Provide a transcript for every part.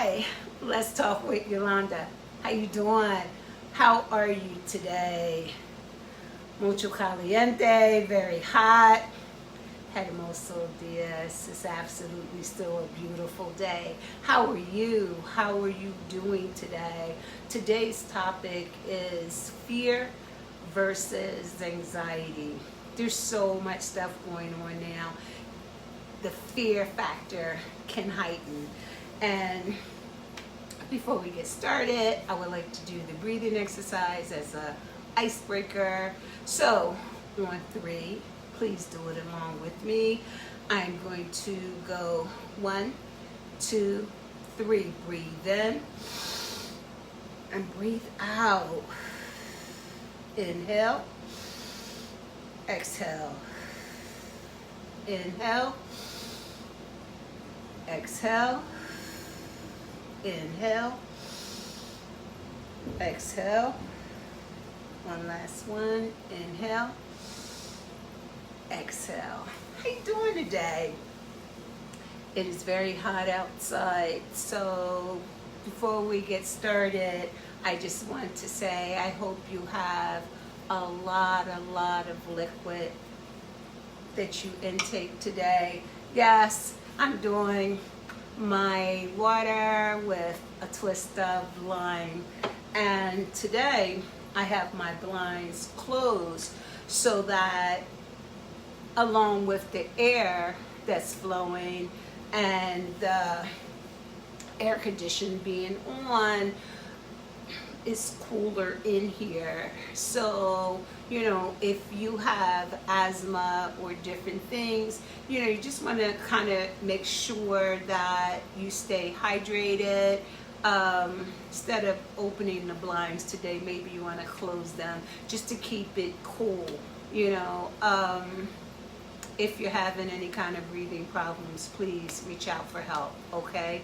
Hi, let's talk with Yolanda. How you doing? How are you today? Mucho caliente, very hot. Hermoso dias. It's absolutely still a beautiful day. How are you? How are you doing today? Today's topic is fear versus anxiety. There's so much stuff going on now. The fear factor can heighten. And before we get started, I would like to do the breathing exercise as a icebreaker. So, on 3, please do it along with me. I'm going to go 1, 2, 3. Breathe in and breathe out. Inhale, exhale. Inhale, exhale. Inhale, exhale. One last one. Inhale, exhale. How you doing today? It is very hot outside, so before we get started, I just want to say I hope you have a lot of liquid that you intake today. Yes, I'm doing my water with a twist of lime, and today I have my blinds closed so that along with the air that's flowing and the air condition being on, it's cooler in here. So, if you have asthma or different things, you just want to kind of make sure that you stay hydrated. Instead of opening the blinds today, maybe you want to close them just to keep it cool. If you're having any kind of breathing problems, please reach out for help, okay?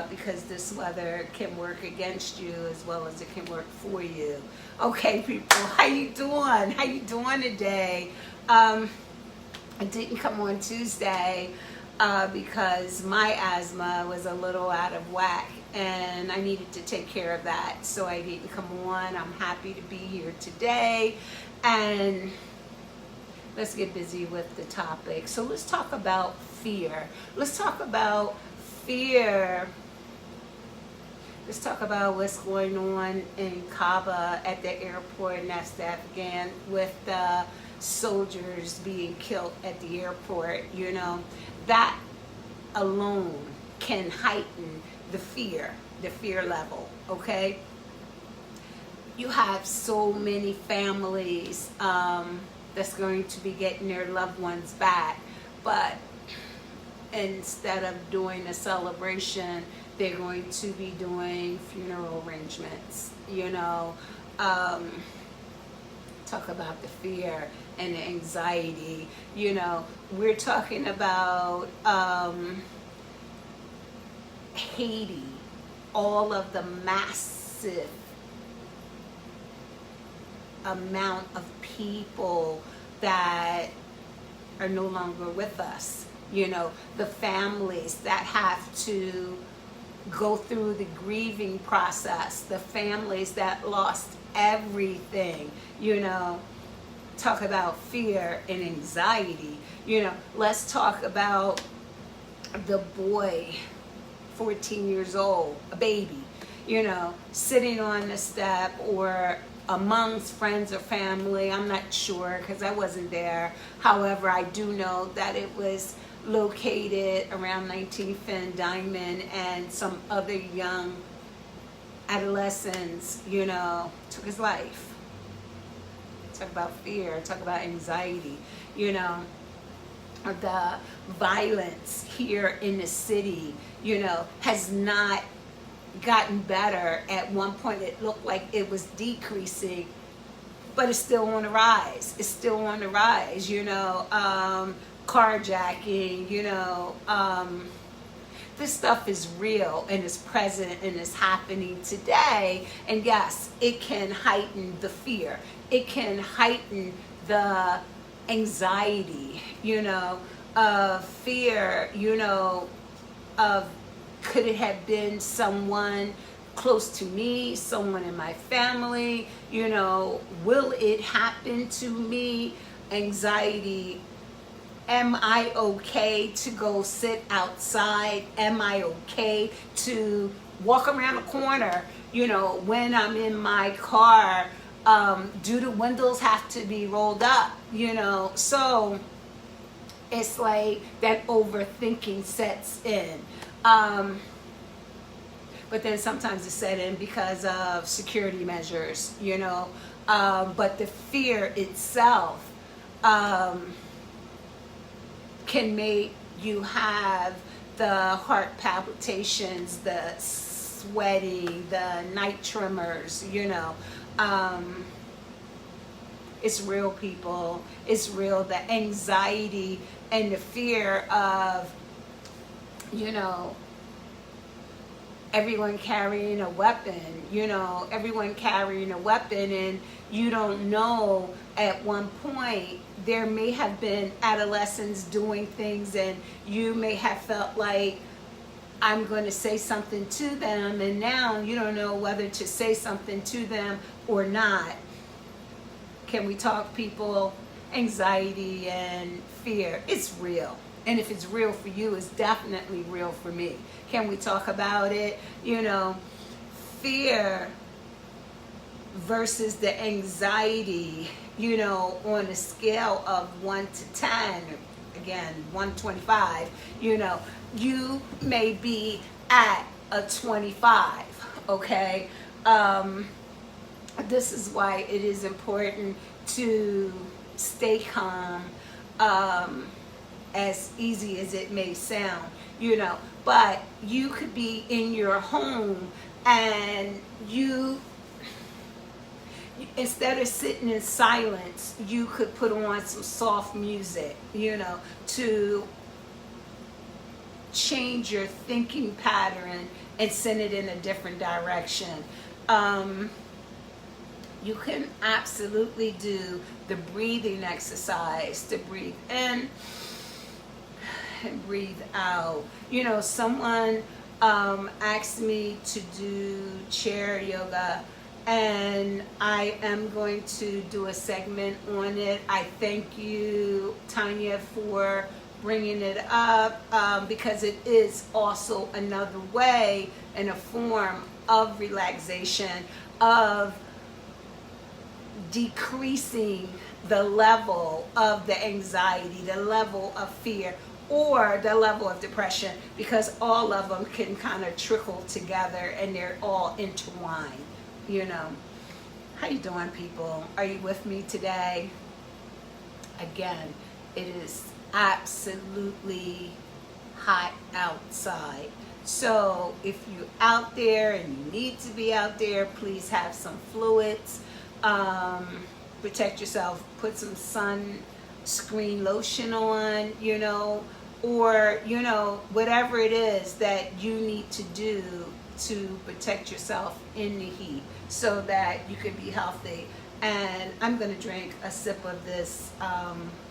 Because this weather can work against you as well as it can work for you. Okay, people, how you doing? How you doing today? I didn't come on Tuesday because my asthma was a little out of whack and I needed to take care of that. So I didn't come on. I'm happy to be here today. And let's get busy with the topic. So let's talk about fear. Let's talk about fear. Let's talk about what's going on in Kaaba at the airport, and that's the Afghan, with the soldiers being killed at the airport. That alone can heighten the fear level, okay? You have so many families that's going to be getting their loved ones back, but instead of doing a celebration, they're going to be doing funeral arrangements. Talk about the fear and the anxiety. We're talking about Haiti, all of the massive amount of people that are no longer with us. The families that have to go through the grieving process, the families that lost everything. Talk about fear and anxiety. Let's talk about the boy, 14 years old, a baby, sitting on the step or amongst friends or family. I'm not sure because I wasn't there. However, I do know that it was located around 19th and Diamond, and some other young adolescents, took his life. Talk about fear, talk about anxiety, the violence here in the city, has not gotten better. At one point it looked like it was decreasing, but it's still on the rise. It's still on the rise, carjacking, this stuff is real and is present and is happening today. And yes, it can heighten the fear. It can heighten the anxiety, of fear, of Could it have been someone close to me, someone in my family? You know, will it happen to me? Anxiety. Am I okay to go sit outside? Am I okay to walk around the corner? You know, when I'm in my car, do the windows have to be rolled up? You know, so it's like that overthinking sets in. But then sometimes it's set in because of security measures, you know. But the fear itself can make you have the heart palpitations, the sweating, the night tremors, you know. It's real, people. It's real. The anxiety and the fear of, you know, everyone carrying a weapon, you know, everyone carrying a weapon, and you don't know, at one point there may have been adolescents doing things and you may have felt like, I'm going to say something to them, and now you don't know whether to say something to them or not. Can we talk, people? Anxiety and fear, it's real. And if it's real for you, it's definitely real for me. Can we talk about it? You know, fear versus the anxiety, you know, on a scale of 1 to 10, again, 125, you know, you may be at a 25, okay? This is why it is important to stay calm, as easy as it may sound, you know. But you could be in your home and you, instead of sitting in silence, you could put on some soft music, you know, to change your thinking pattern and send it in a different direction. You can absolutely do the breathing exercise to breathe in and breathe out. You know, someone asked me to do chair yoga, and I am going to do a segment on it. I thank you, Tanya, for bringing it up, because it is also another way and a form of relaxation, of decreasing the level of the anxiety, the level of fear, or the level of depression, because all of them can kind of trickle together and they're all intertwined, you know. How you doing, people? Are you with me today? Again, it is absolutely hot outside. So if you're out there and you need to be out there, please have some fluids. Protect yourself, put some sunscreen lotion on, you know, or, you know, whatever it is that you need to do to protect yourself in the heat so that you can be healthy. And I'm going to drink a sip of this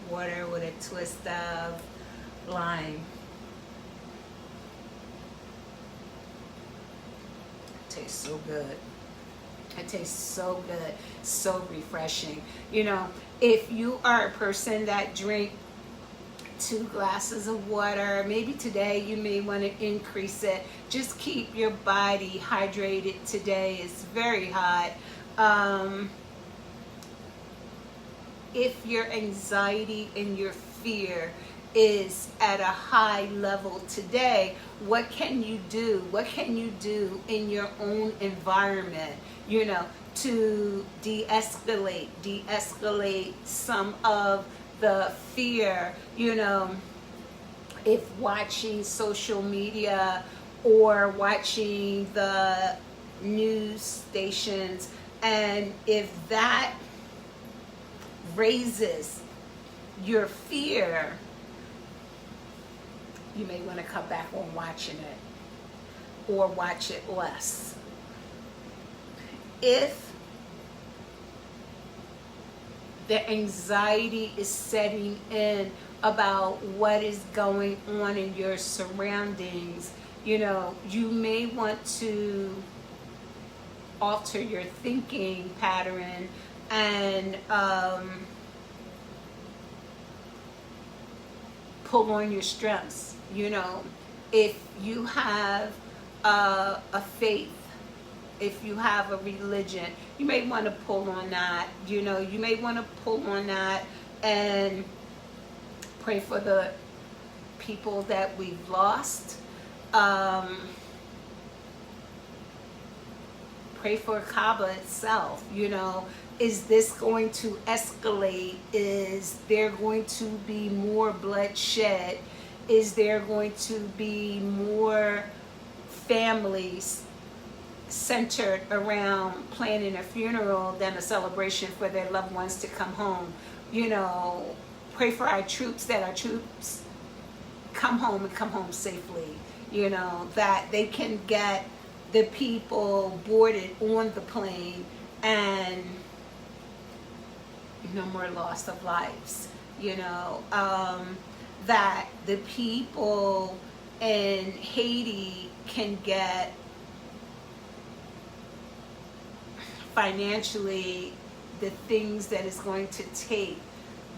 water with a twist of lime. It tastes so good. It tastes so good, so refreshing. You know, if you are a person that drink 2 glasses of water, maybe today you may want to increase it. Just keep your body hydrated today. It's very hot. If your anxiety and your fear is at a high level today, what can you do? What can you do in your own environment, you know, to de-escalate some of the fear? You know, if watching social media or watching the news stations, and if that raises your fear, you may want to cut back on watching it or watch it less. If the anxiety is setting in about what is going on in your surroundings, You know, you may want to alter your thinking pattern and pull on your strengths. You know, if you have a faith, if you have a religion, you may want to pull on that. You know, you may want to pull on that and pray for the people that we've lost. Pray for Kaaba itself. You know, is this going to escalate? Is there going to be more bloodshed? Is there going to be more families centered around planning a funeral than a celebration for their loved ones to come home? You know, pray for our troops, that our troops come home and come home safely. You know, that they can get the people boarded on the plane and no more loss of lives. You know, that the people in Haiti can get financially the things that is going to take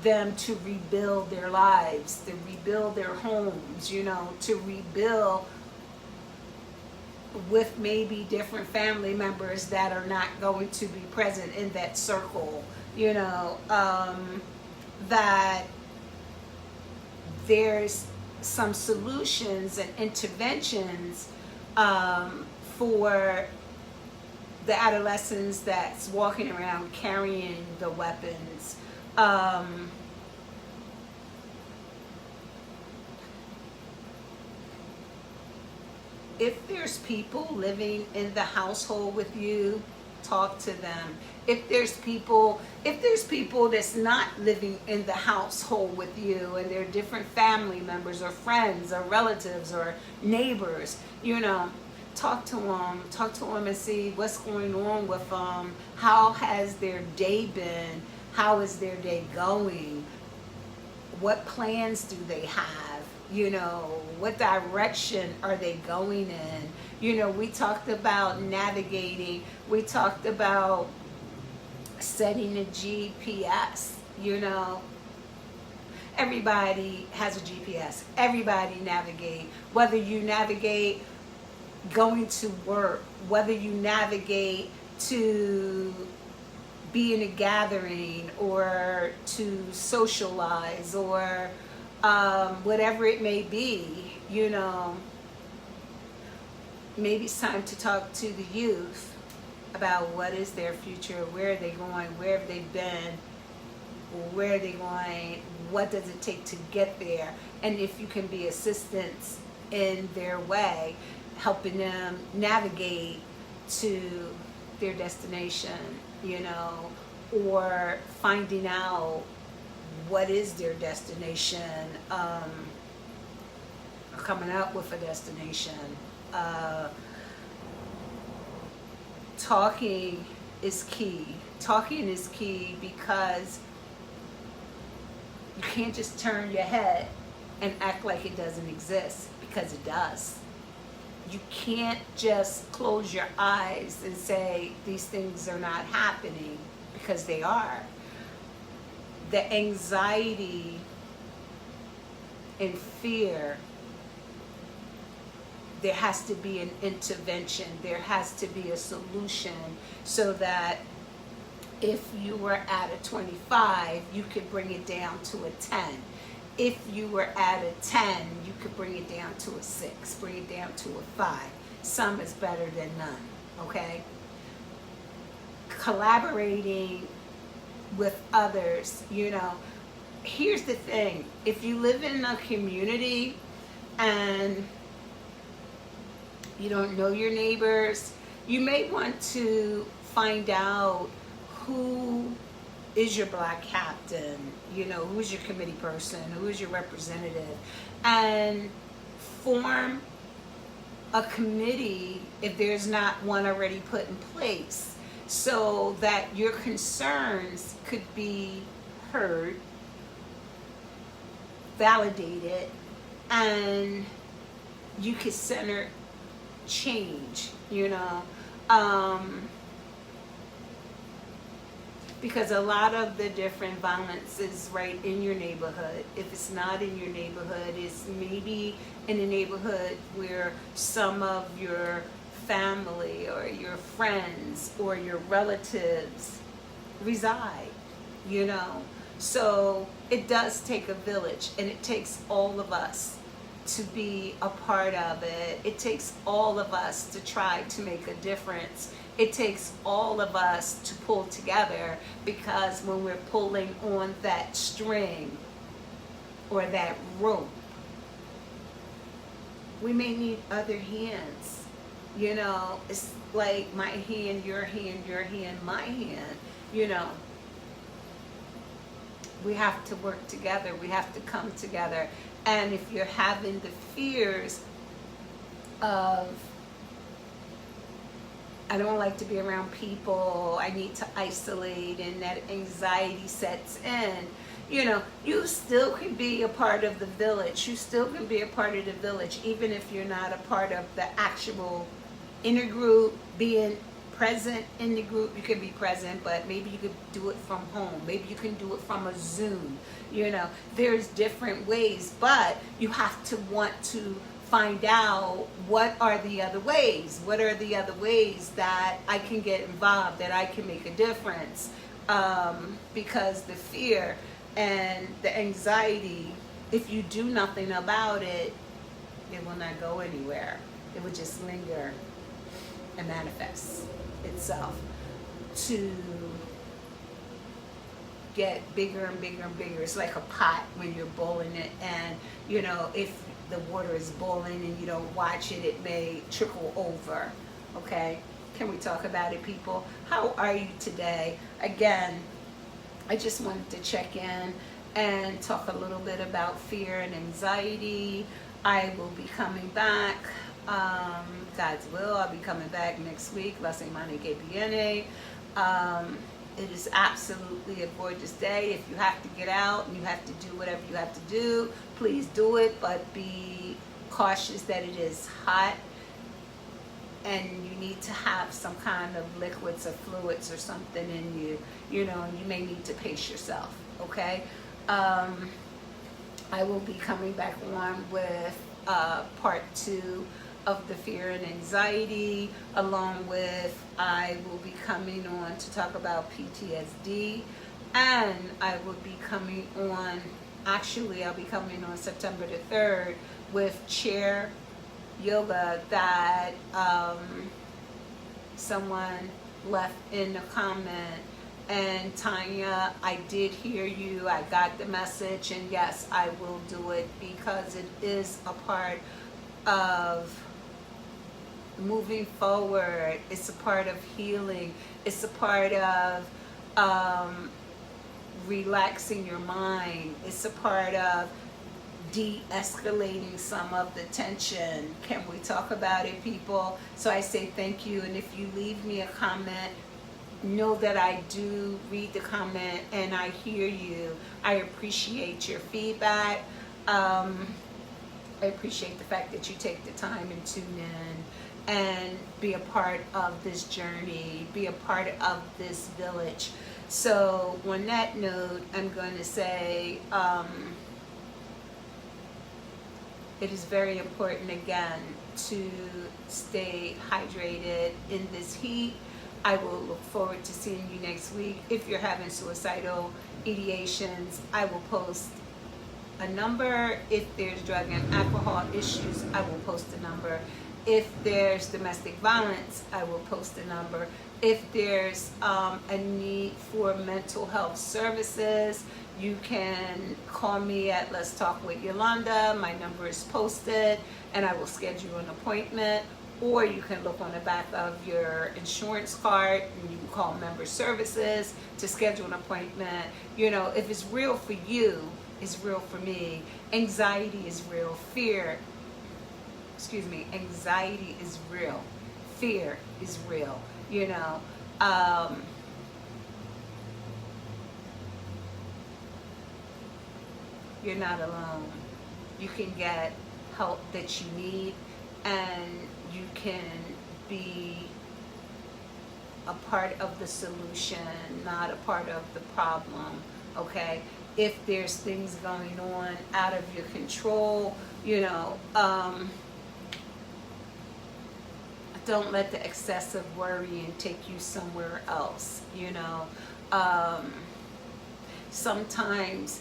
them to rebuild their lives, to rebuild their homes, you know, to rebuild with maybe different family members that are not going to be present in that circle, you know, that there's some solutions and interventions for the adolescents that's walking around carrying the weapons. If there's people living in the household with you, talk to them. If there's people that's not living in the household with you and they're different family members or friends or relatives or neighbors, you know, talk to them and see what's going on with them. How has their day been? How is their day going? What plans do they have? You know, what direction are they going in? You know, we talked about navigating. We talked about setting a GPS. You know, everybody has a GPS. Everybody navigate. Whether you navigate going to work, whether you navigate to be in a gathering or to socialize or whatever it may be, you know, maybe it's time to talk to the youth about what is their future, where are they going, where have they been, where are they going, what does it take to get there, and if you can be assistance in their way, helping them navigate to their destination, you know, or finding out what is their destination, coming up with a destination. Talking is key. Talking is key because you can't just turn your head and act like it doesn't exist, because it does. You can't just close your eyes and say these things are not happening, because they are. The anxiety and fear, there has to be an intervention. There has to be a solution so that if you were at a 25, you could bring it down to a 10. If you were at a 10, you could bring it down to a 6, bring it down to a 5. Some is better than none, okay? Collaborating with others, you know. Here's the thing. If you live in a community and you don't know your neighbors, you may want to find out who is your black captain, you know, who's your committee person, who is your representative, and form a committee if there's not one already put in place, so that your concerns could be heard, validated, and you could center change, because a lot of the different violence is right in your neighborhood. If it's not in your neighborhood, it's maybe in a neighborhood where some of your family or your friends or your relatives reside, So it does take a village, and it takes all of us to be a part of it. It takes all of us to try to make a difference. It takes all of us to pull together, because when we're pulling on that string or that rope, we may need other hands. It's like my hand, your hand, my hand, We have to work together. We have to come together. And if you're having the fears of, I don't like to be around people, I need to isolate, and that anxiety sets in, you still can be a part of the village. You still can be a part of the village, even if you're not a part of the actual inner group, being present in the group. You can be present, but maybe you could do it from home. Maybe you can do it from a Zoom. There's different ways, but you have to want to find out what are the other ways. What are the other ways that I can get involved, that I can make a difference? Because the fear and the anxiety, if you do nothing about it, it will not go anywhere. It will just linger and manifest itself to get bigger and bigger and bigger. It's like a pot when you're boiling it, and if the water is boiling and you don't watch it, it may trickle over. Okay, can we talk about it, people? How are you today? Again, I just wanted to check in and talk a little bit about fear and anxiety. I will be coming back, God's will. I'll be coming back next week, La Semana que Viene. It is absolutely a gorgeous day. If you have to get out and you have to do whatever you have to do, please do it, but be cautious that it is hot, and you need to have some kind of liquids or fluids or something in you, and you may need to pace yourself, okay? I will be coming back on with part 2 of the fear and anxiety, along with I will be coming on to talk about PTSD, and I will be coming on, actually I'll be coming on September the 3rd with chair yoga that someone left in the comment. And Tanya, I did hear you, I got the message, and yes, I will do it, because it is a part of moving forward. It's a part of healing. It's a part of relaxing your mind. It's a part of de-escalating some of the tension. Can we talk about it, people? So I say thank you, and if you leave me a comment, know that I do read the comment and I hear you. I appreciate your feedback. I appreciate the fact that you take the time and tune in and be a part of this journey, be a part of this village. So on that note, I'm going to say it is very important, again, to stay hydrated in this heat. I will look forward to seeing you next week. If you're having suicidal ideations, I will post a number. If there's drug and alcohol issues, I will post a number. If there's domestic violence, I will post a number. If there's a need for mental health services, you can call me at Let's Talk with Yolanda. My number is posted, and I will schedule an appointment. Or you can look on the back of your insurance card, and you can call member services to schedule an appointment. If it's real for you, it's real for me. Anxiety is real. Anxiety is real. Fear is real. You're not alone. You can get help that you need, and you can be a part of the solution, not a part of the problem, okay? If there's things going on out of your control, you know, don't let the excessive worrying take you somewhere else, you know. Sometimes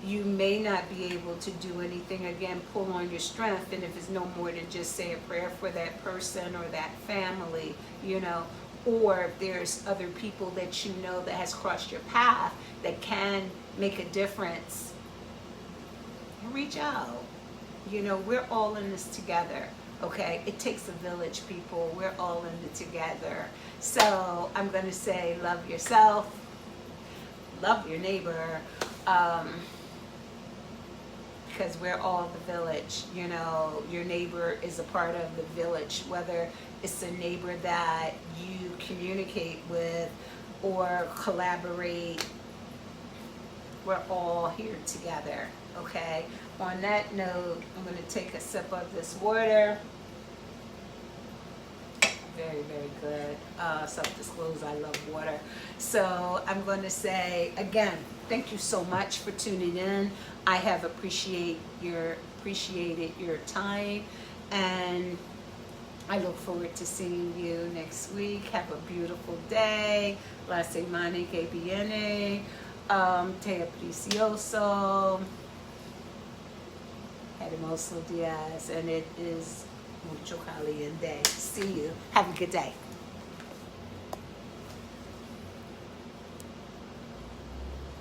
you may not be able to do anything. Again, pull on your strength, and if it's no more than just say a prayer for that person or that family, you know, or if there's other people that you know that has crossed your path that can make a difference, reach out. You know, we're all in this together, okay? It takes a village, people. We're all in it together. So I'm going to say love yourself, love your neighbor, because we're all the village. You know, your neighbor is a part of the village, whether it's a neighbor that you communicate with or collaborate. We're all here together, okay? On that note, I'm going to take a sip of this water. Very, very good. Self-disclose, I love water. So I'm going to say, again, thank you so much for tuning in. I have appreciated your time, and I look forward to seeing you next week. Have a beautiful day. La semana que viene. Te precioso. Hermoso días. And it is mucho caliente. See you. Have a good day.